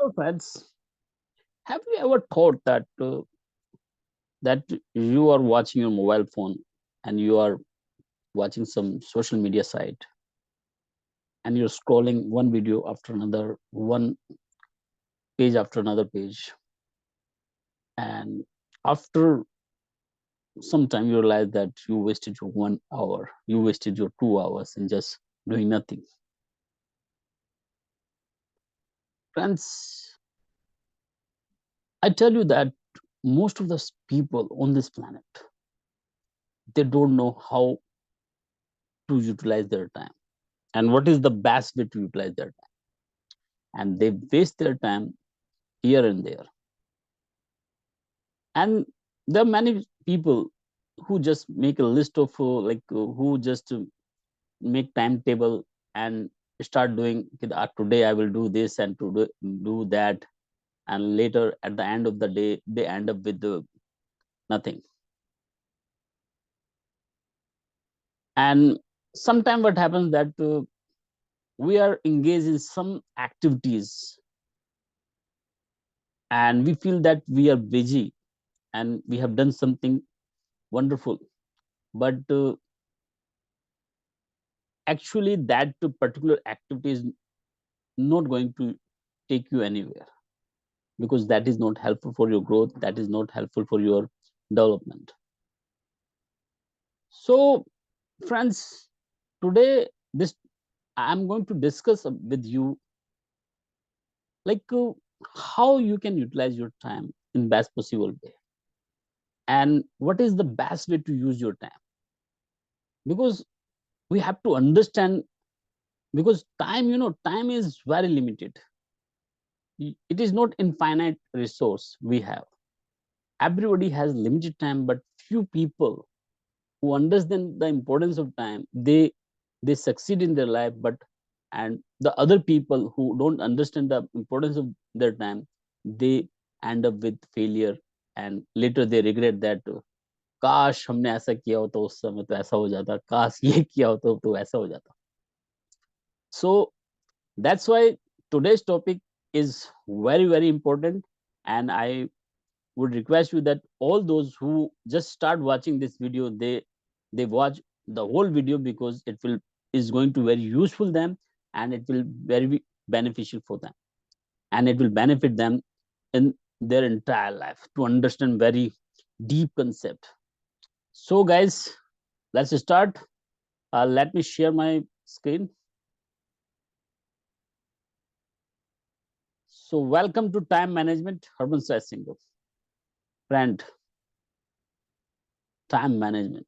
So, friends, have you ever thought that that you are watching your mobile phone and you are watching some social media site and you're scrolling one video after another, one page after another page, and after some time you realize that you wasted your 1 hour, you wasted your 2 hours in just doing nothing. Friends, I tell you that most of the people on this planet, they don't know how to utilize their time and what is the best way to utilize their time, and they waste their time here and there. And there are many people who just make a list of who just make timetable and start doing today I will do this and do that, and later at the end of the day they end up with nothing. And sometimes what happens that we are engaged in some activities and we feel that we are busy and we have done something wonderful, but actually that particular activity is not going to take you anywhere, because that is not helpful for your growth, that is not helpful for your development. So friends, today this I'm going to discuss with you like how you can utilize your time in best possible way, and what is the best way to use your time, because we have to understand, because time, time is very limited. It is not infinite resource we have. Everybody has limited time, but few people who understand the importance of time, they succeed in their life. But and the other people who don't understand the importance of their time, they end up with failure, and later they regret that काश हमने ऐसा किया होता उस समय तो ऐसा हो जाता, काश ये किया होता तो ऐसा हो जाता. So that's why today's topic is very very important, and I would request you that all those who just start watching this video, they watch the whole video, because it will is going to very useful them, and it will very beneficial for them, and it will benefit them in their entire life to understand very deep concept. So guys, let's start. Let me share my screen. So welcome to time management, urban stress syndrome. Friend, time management.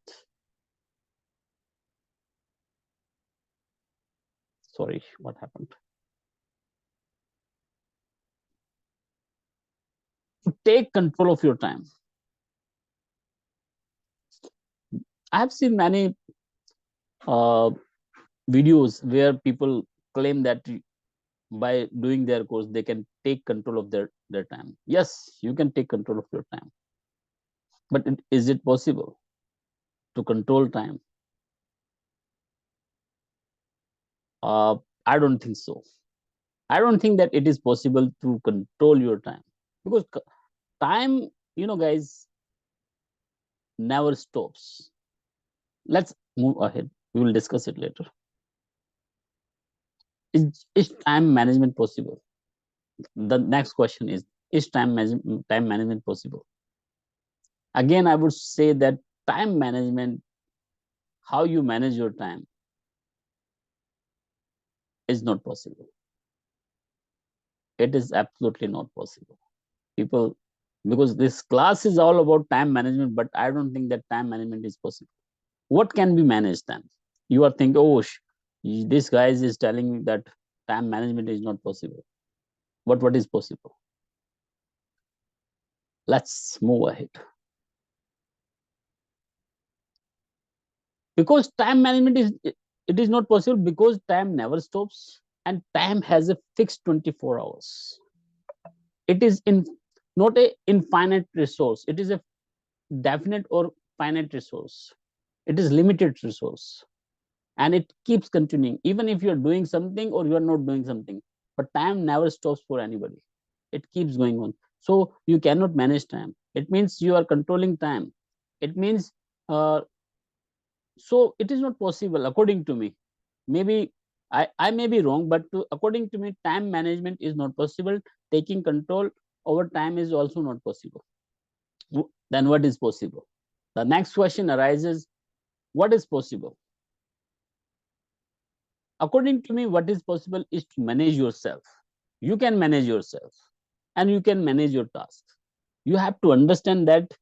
Sorry, what happened? To take control of your time. I have seen many uh, videos where people claim that by doing their course they can take control of their time. Yes, you can take control of your time, but is it possible to control time? uh, I don't think so. I don't think that it is possible to control your time, because time, guys, never stops. Let's move ahead, we will discuss it later. Is time management possible? The next question is time management possible? Again, I would say that time management, how you manage your time, is not possible. It is absolutely not possible. People, because this class is all about time management, but I don't think that time management is possible. What can be managed then? You are thinking, oh, this guy is telling me that time management is not possible. But what is possible? Let's move ahead. Because time management is, it is not possible because time never stops, and time has a fixed 24 hours. It is in not a infinite resource, it is a definite or finite resource. It is limited resource, and it keeps continuing even if you're doing something or you're not doing something, but time never stops for anybody. It keeps going on. So you cannot manage time. It means you are controlling time. It means uh, so it is not possible according to me. Maybe I may be wrong, but according to me, time management is not possible. Taking control over time is also not possible. Then what is possible? The next question arises: what is possible? According to me, what is possible is to manage yourself. You can manage yourself, and you can manage your tasks. You have to understand that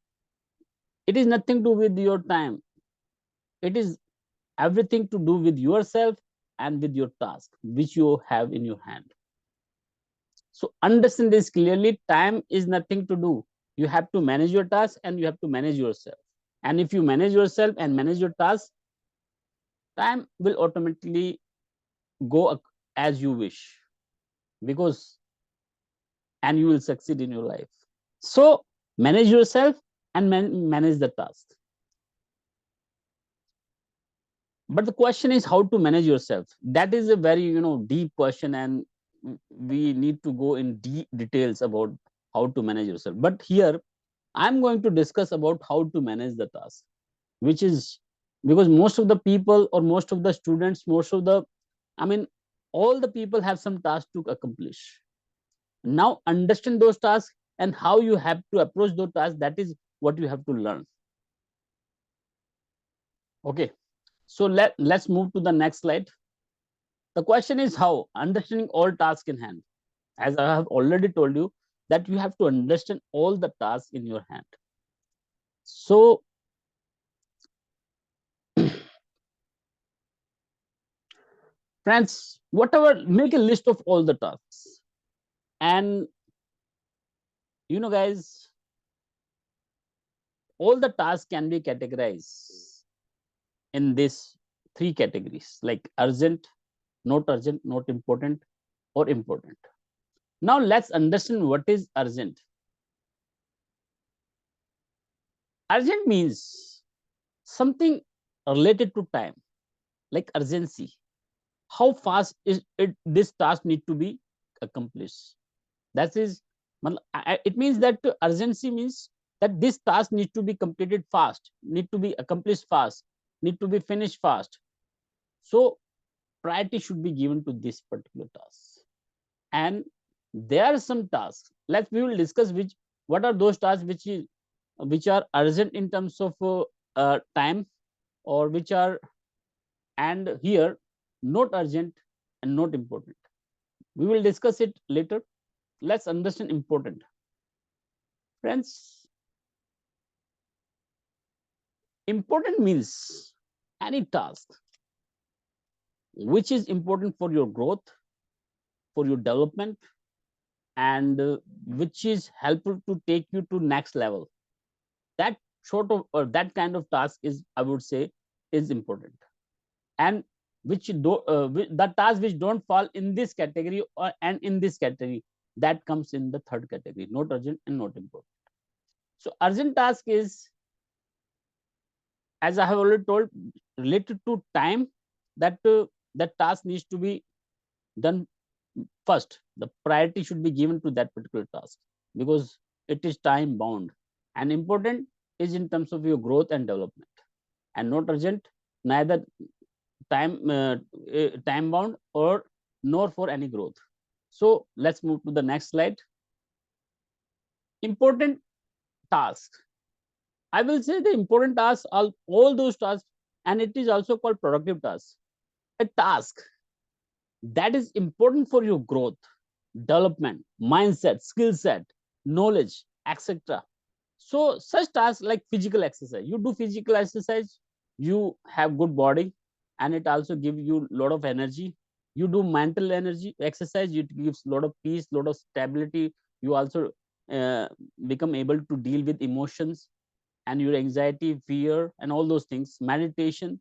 it is nothing to do with your time. It is everything to do with yourself and with your task which you have in your hand. So understand this clearly. Time is nothing to do. You have to manage your task and you have to manage yourself. And if you manage yourself and manage your task, time will automatically go as you wish, because and you will succeed in your life. So manage yourself and manage the task. But the question is how to manage yourself. That is a very deep question, and we need to go in deep details about how to manage yourself. But here I'm going to discuss about how to manage the task, which is because most of the people or most of the students, most of the, I mean, all the people have some tasks to accomplish. Now understand those tasks and how you have to approach those tasks. That is what you have to learn. Okay, so let's move to the next slide. The question is how understanding all tasks in hand. As I have already told you, that you have to understand all the tasks in your hand. So friends, whatever, make a list of all the tasks. And guys, all the tasks can be categorized in this three categories, like urgent, not important, or important. Now let's understand what is urgent. Urgent means something related to time, like urgency. How fast is it this task need to be accomplished? That is, it means that urgency means that this task needs to be completed fast, need to be accomplished fast, need to be finished fast. So priority should be given to this particular task. And there are some tasks. We will discuss what are those tasks which are urgent in terms of time, or which are, and here, not urgent and not important. We will discuss it later. Let's understand important. Friends, important means any task which is important for your growth, for your development, and which is helpful to take you to next level. That sort of, or that kind of task is, I would say, is important. And the tasks which don't fall in this category, and in this category, that comes in the third category, not urgent and not important. So urgent task is, as I have already told, related to time. That task needs to be done first. The priority should be given to that particular task, because it is time bound. And important is in terms of your growth and development, and not urgent, neither time bound, or nor for any growth. So let's move to the next slide. Important tasks, I will say the important tasks are all those tasks, and it is also called productive tasks. A task that is important for your growth, development, mindset, skill set, knowledge, etc. So such tasks like physical exercise. You do physical exercise, you have good body, and it also gives you a lot of energy. You do mental energy exercise, it gives a lot of peace, a lot of stability. You also uh, become able to deal with emotions and your anxiety, fear, and all those things. Meditation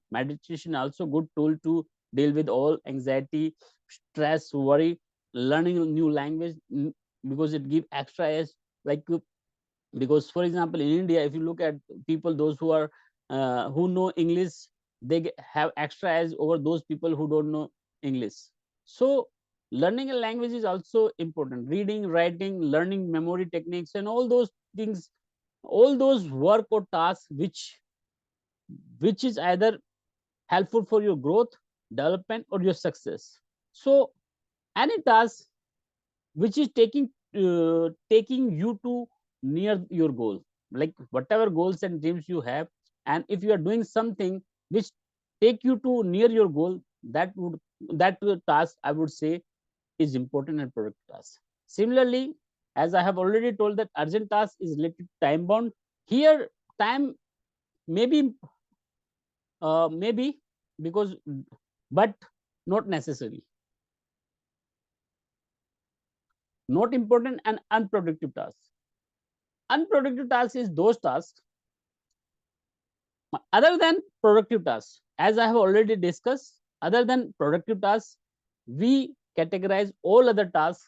also good tool to deal with all anxiety, stress, worry. Learning a new language, because it give extra edge. Like because for example, in India, if you look at people, those who know English, they have extra edge over those people who don't know English. So Learning a language is also important. Reading, writing, learning memory techniques, and all those things, all those work or tasks which is either helpful for your growth, development, or your success. So any task which is taking you to near your goal, like whatever goals and dreams you have, and if you are doing something which take you to near your goal, that task, I would say, is important and productive task. Similarly, as I have already told, that urgent task is related to time bound. Here, time maybe, maybe because, but not necessary. Not important and unproductive tasks. Unproductive tasks is those tasks other than productive tasks. As I have already discussed, other than productive tasks, we categorize all other tasks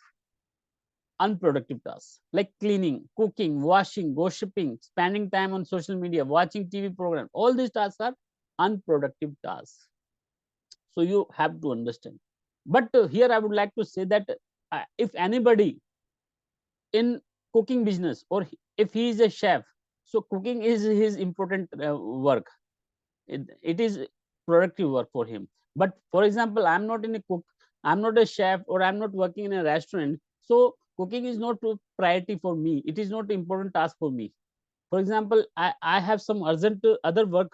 unproductive tasks, like cleaning, cooking, washing, gossiping, spending time on social media, watching TV programs. All these tasks are unproductive tasks. So you have to understand. But here I would like to say that if anybody in cooking business, or if he is a chef, so cooking is his important work. It is productive work for him. But for example, I'm not in a cook, I'm not a chef, or I'm not working in a restaurant, so cooking is not a priority for me, it is not an important task for me. For example, I have some urgent other work,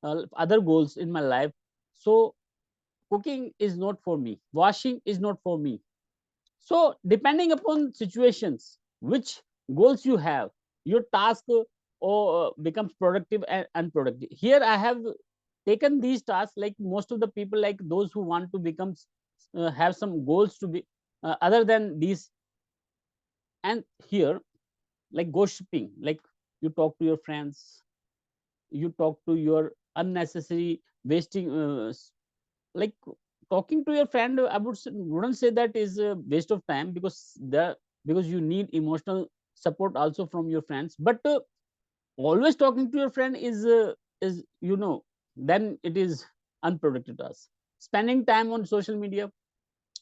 other goals in my life. So cooking is not for me, washing is not for me. So depending upon situations, which goals you have, your task or becomes productive and unproductive. Here I have taken these tasks, like most of the people, like those who want to become, have some goals to be other than these. And here, like gossiping, like you talk to your friends, you talk to your unnecessary wasting, like talking to your friend, I wouldn't say that is a waste of time, because you need emotional support also from your friends. But always talking to your friend is, then it is unproductive task. Spending time on social media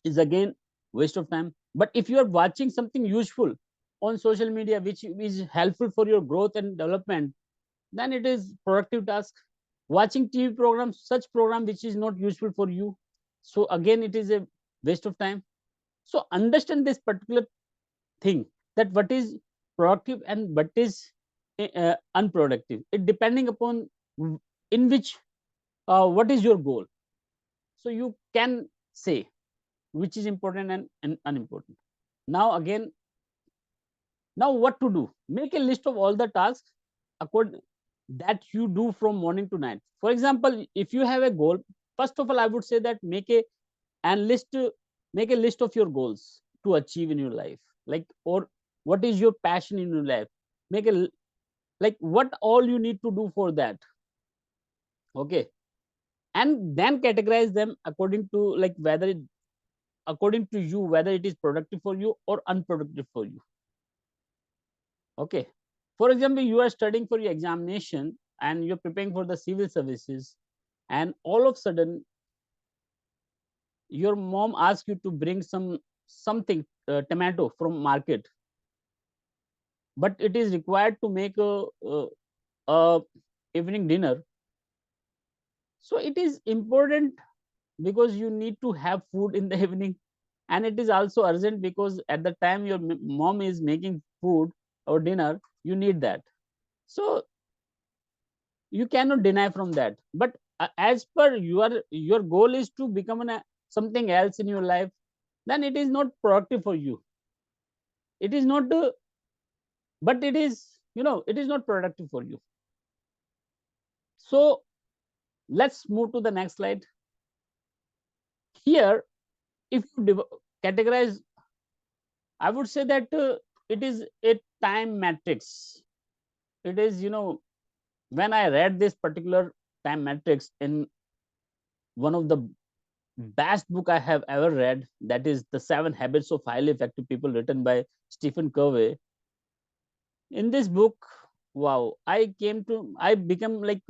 is again waste of time. But if you are watching something useful on social media which is helpful for your growth and development, then it is productive task. Watching TV programs, such program which is not useful for you, so again it is a waste of time. So understand this particular thing, that what is productive and what is unproductive, it depending upon in which, what is your goal. So you can say which is important and unimportant. Now again, now what to do? Make a list of all the tasks according that you do from morning to night. For example, if you have a goal, first of all, I would say that and list make a list of your goals to achieve in your life, like, or what is your passion in your life. Make a like what all you need to do for that. Okay, and then categorize them according to, like, according to you, whether it is productive for you or unproductive for you. Okay, for example, you are studying for your examination and you're preparing for the civil services, and all of a sudden your mom asks you to bring something, tomato from market, but it is required to make a evening dinner. So it is important because you need to have food in the evening, and it is also urgent because at the time your mom is making food or dinner, you need that. So you cannot deny from that. But as per your goal is to become something else in your life, then it is not productive for you. It is not but it is, it is not productive for you. So let's move to the next slide. Here, if you categorize, I would say that it is a time matrix. It is, when I read this particular time matrix in one of the best book I have ever read, that is The 7 Habits of Highly Effective People, written by Stephen Covey. In this book, wow, I became like,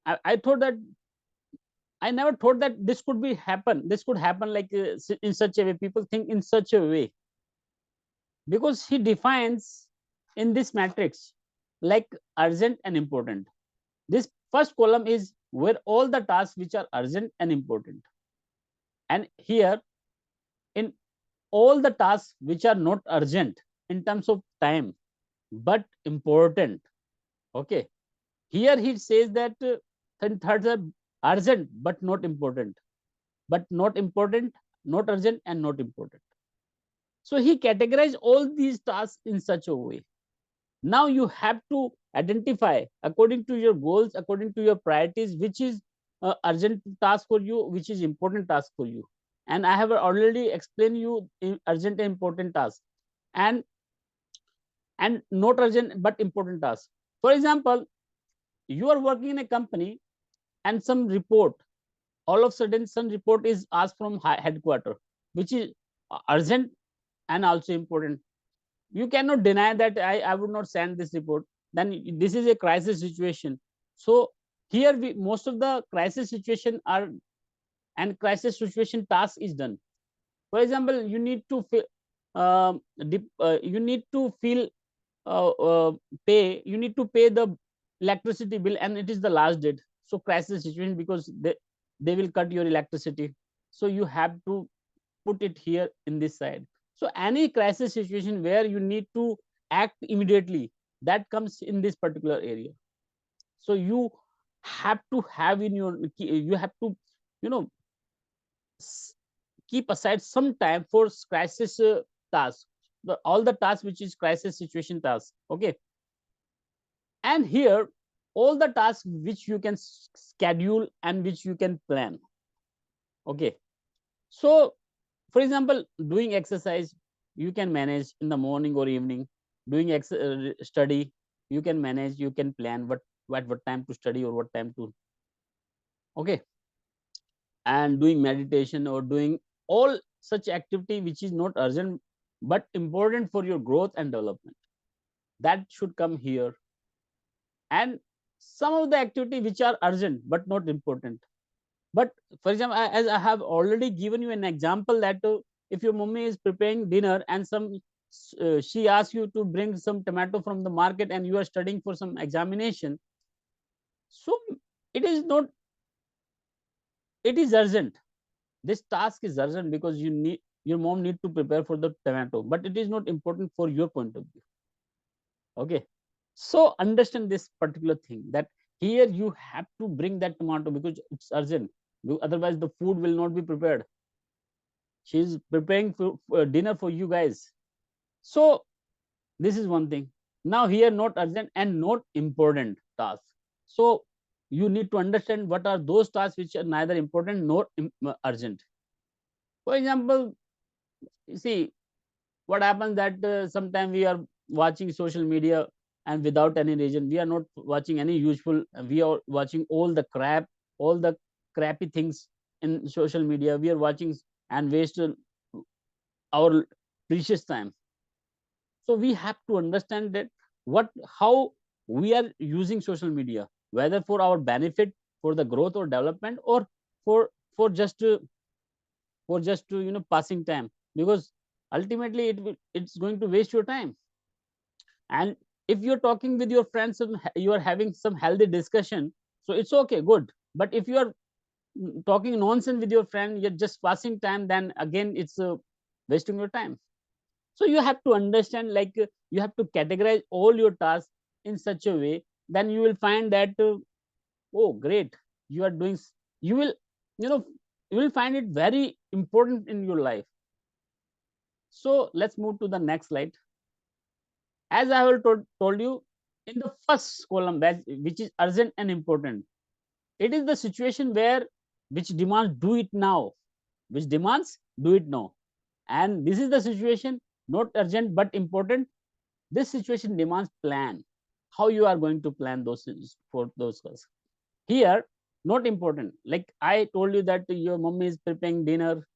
I thought that I never thought that this could happen like in such a way. People think in such a way, because he defines in this matrix like urgent and important. This first column is where all the tasks which are urgent and important, and here in all the tasks which are not urgent in terms of time but important. Okay, here he says that thirds are urgent but not important, but not important, not urgent, and not important. So he categorized all these tasks in such a way. Now you have to identify according to your goals, according to your priorities, which is urgent task for you, which is important task for you. And I have already explained you urgent and important tasks, and not urgent but important tasks. For example, you are working in a company and some report, all of a sudden some report is asked from headquarter, which is urgent and also important. You cannot deny that I would not send this report. Then this is a crisis situation. So here most of the crisis situation are, and crisis situation task is done. For example, you need to you need to feel uh, uh, you need to pay the electricity bill and it is the last date. So crisis situation, because they will cut your electricity, so you have to put it here in this side. So any crisis situation where you need to act immediately, that comes in this particular area. So you have to have in your, you have to, you know, keep aside some time for crisis tasks, all the tasks which is crisis situation tasks. Okay, and here all the tasks which you can schedule and which you can plan. Okay, so for example, doing exercise, you can manage in the morning or evening. Doing study, you can manage, you can plan what time to study or what time to. Okay, and doing meditation or doing all such activity which is not urgent but important for your growth and development, that should come here. And some of the activity which are urgent but not important. But for example, as I have already given you an example that if your mommy is preparing dinner and she asks you to bring some tomato from the market and you are studying for some examination, so it is not, it is urgent. This task is urgent because your mom need to prepare for the tomato, but it is not important for your point of view. Okay, so understand this particular thing, that here you have to bring that tomato because it's urgent, otherwise the food will not be prepared. She's preparing for dinner for you guys. So this is one thing. Now here, not urgent and not important tasks. So you need to understand what are those tasks which are neither important nor urgent. For example, you see what happens that sometimes we are watching social media and without any reason. We are not watching any useful, we are watching all the crap, all the crappy things in social media. We are watching and waste our precious time. So we have to understand that what how we are using social media, whether for our benefit, for the growth or development, or for for just uh, passing time, because ultimately it's going to waste your time. And if you're talking with your friends and you are having some healthy discussion, so it's okay, good. But if you are talking nonsense with your friend, you're just passing time, then again it's wasting your time. So you have to understand, like you have to categorize all your tasks in such a way, then you will find that oh great, you are doing you will, you know, you will find it very important in your life. So let's move to the next slide. As I have told you, in the first column, which is urgent and important, it is the situation where which demands do it now, which demands do it now. And this is the situation not urgent but important. This situation demands plan, how you are going to plan those things for those tasks. Here, not important, like I told you that your mommy is preparing dinner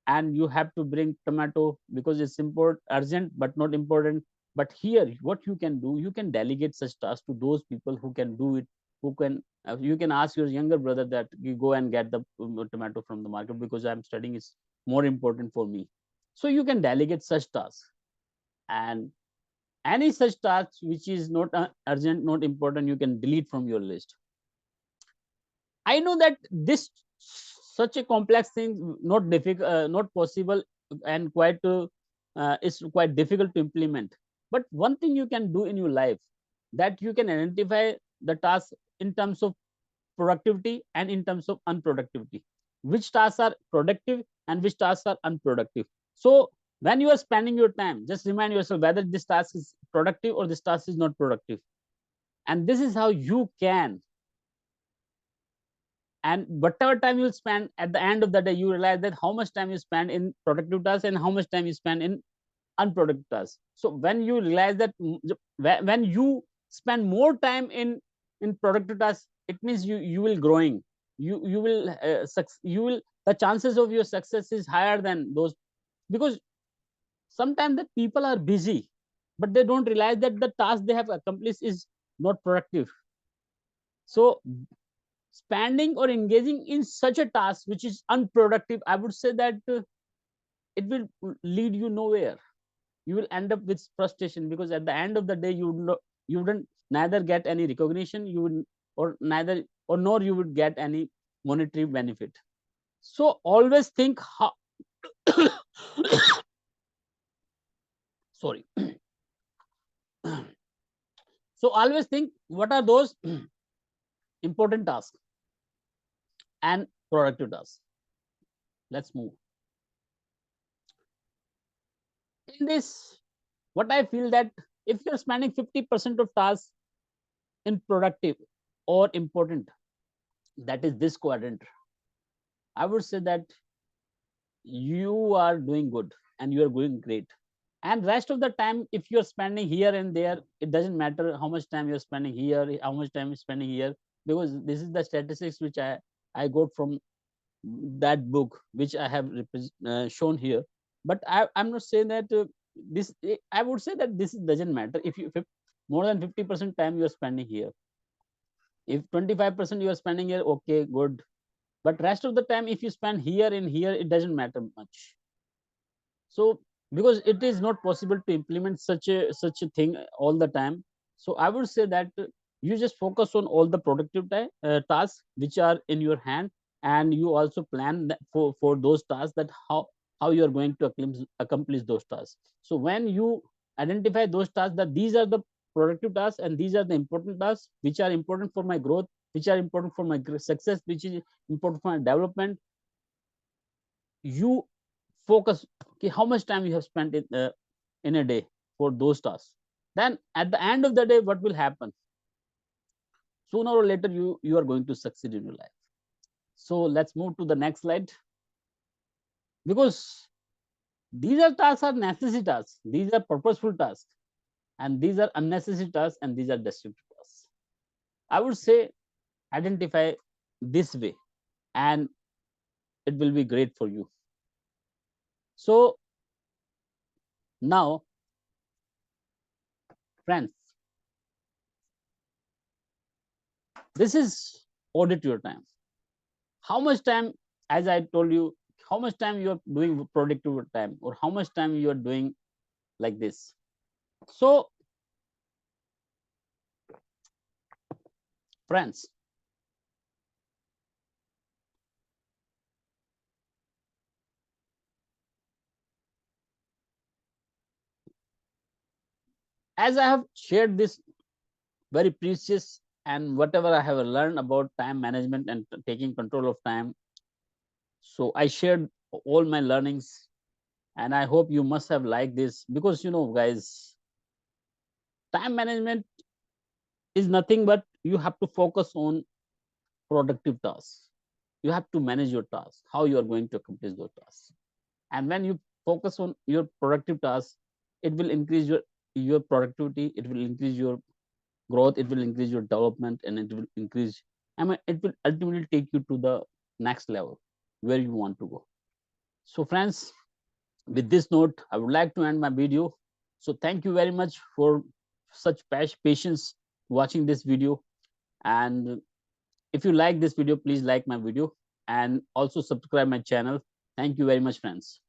and you have to bring tomato because it's important, urgent but not important. But here what you can do, you can delegate such tasks to those people who can do it, who can You can ask your younger brother that you go and get the tomato from the market, because I'm studying is more important for me. So you can delegate such tasks, and any such task which is not urgent, not important, you can delete from your list. I know that this such a complex thing, not difficult, not possible, and it's quite difficult to implement. But one thing you can do in your life, that you can identify the task in terms of productivity and in terms of unproductivity. Which tasks are productive and which tasks are unproductive. So when you are spending your time, just remind yourself whether this task is productive or this task is not productive. And this is how you can, and whatever time you spend, at the end of the day you realize that how much time you spend in productive tasks and how much time you spend in unproductive tasks. So when you realize that, when you spend more time in productive tasks, it means you will growing, you will you will, the chances of your success is higher than those. Because sometimes the people are busy, but they don't realize that the task they have accomplished is not productive. So spending or engaging in such a task which is unproductive, I would say that it will lead you nowhere. You will end up with frustration, because at the end of the day you wouldn't neither get any recognition, you would, or neither, or nor you would get any monetary benefit. So always think how sorry so always think what are those important tasks and productive tasks. Let's move in this. What I feel that if you're spending 50% of tasks in productive or important, that is this quadrant, I would say that you are doing good and you are doing great. And rest of the time, if you're spending here and there, it doesn't matter how much time you're spending here, how much time you're spending here, because this is the statistics which I got from that book which I have shown here. But I'm not saying that this, I would say that this doesn't matter if you, if more than 50% time you're spending here. If 25% you are spending here, okay, good. But rest of the time, if you spend here and here, it doesn't matter much. So because it is not possible to implement such a thing all the time. So I would say that you just focus on all the productive tasks which are in your hand, and you also plan for those tasks, that how you are going to accomplish those tasks. So when you identify those tasks, that these are the productive tasks and these are the important tasks which are important for my growth, which are important for my success, which is important for my development, you focus, okay, how much time you have spent in a day for those tasks. Then at the end of the day, what will happen? Sooner or later, you are going to succeed in your life. So let's move to the next slide, because these are tasks are necessary tasks, these are purposeful tasks, and these are unnecessary tasks, and these are destructive tasks. I would say identify this way, and it will be great for you. So now, friends, this is audit your time. How much time, as I told you, how much time you are doing productive time, or how much time you are doing like this. So friends, as I have shared this very precious and whatever I have learned about time management and taking control of time, so I shared all my learnings, and I hope you must have liked this, because guys, time management is nothing but you have to focus on productive tasks. You have to manage your tasks, how you are going to accomplish those tasks. And when you focus on your productive tasks, it will increase your productivity, it will increase your growth, it will increase your development, and it will increase, I mean, it will ultimately take you to the next level where you want to go. So friends, with this note, I would like to end my video. So thank you very much for such patience watching this video. And If you like this video, please like my video and also subscribe my channel. Thank you very much, friends.